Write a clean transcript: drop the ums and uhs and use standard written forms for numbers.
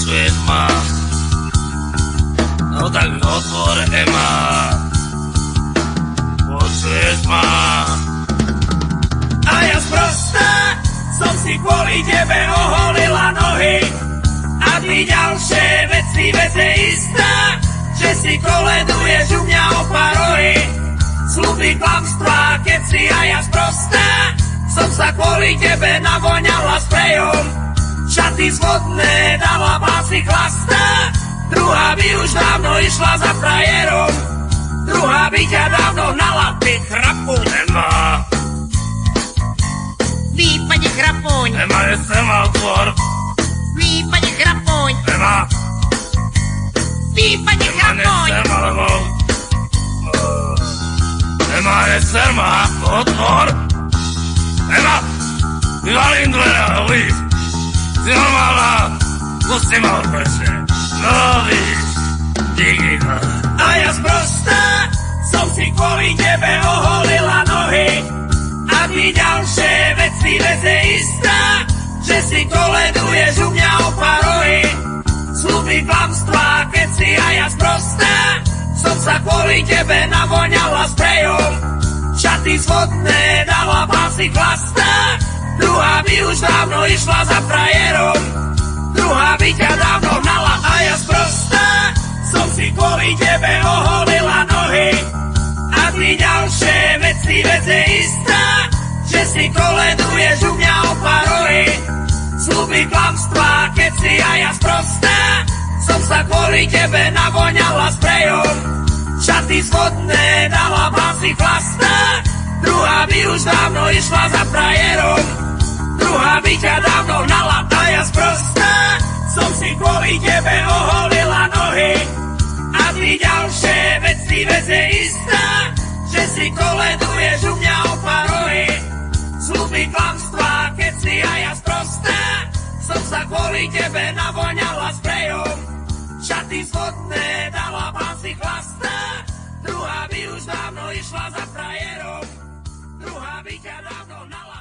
počuješ ma? No tak otvor, Ema. Počuješ ma? A ja sprostá som si kvôli tebe oholila nohy. A ty ďalšie veci veze istá, že si koleduješ u mňa o parohy. Sľuby, klamstvá, keci a ja sprostá som sa kvôli tebe navoňala sprejom. Šaty zvodné dala pásy chlastá, druhá by už dávno išla za frajerom. Druhá by ťa dávno hnala, ty chrapuň. Ema. Výpadne chrapuň. Ema, je sama otvor. Výpadne chrapuň. Ema. Výpadne Ema, chrapuň. nesem, alebo... Ema, nesem, otvor. Ema, vyvalím dvere a lív. Si normálna, pusti ma odprečne. No, víš, díky. A ja sprostá som si kvôli tebe oholila nohy. A ty ďalšie veci veze istá, že si koleduješ u mňa o parohy. Sľuby, klamstvá, keci a ja sprostá som sa kvôli tebe navoňala sprejom. Šaty zvodné dala pásy chlastá, druhá by už dávno išla za frajerom. Druhá by ťa dávno hnala. A ja sprostá som si kvôli tebe oholila nohy. A ty ďalšie veci veze istá, že si koleduješ u mňa o parohy. Sľuby, klamstvá, keci a ja sprostá som sa kvôli tebe navoňala sprejom. Šaty zvodné dala pásy chlastá, druhá by už dávno išla za frajerom. Druhá by ťa dávno hnala. A ja sprostá som si kvôli tebe oholila nohy. A ty ďalšie veci veze istá, že si koleduješ u mňa o parohy. Sľuby, klamstvá, keci a ja sprostá som sa kvôli tebe navoňala sprejom. Šaty zvodné dala pásy chlastá, druhá by už dávno išla za frajerom. Druhá by ťa dávno hnala.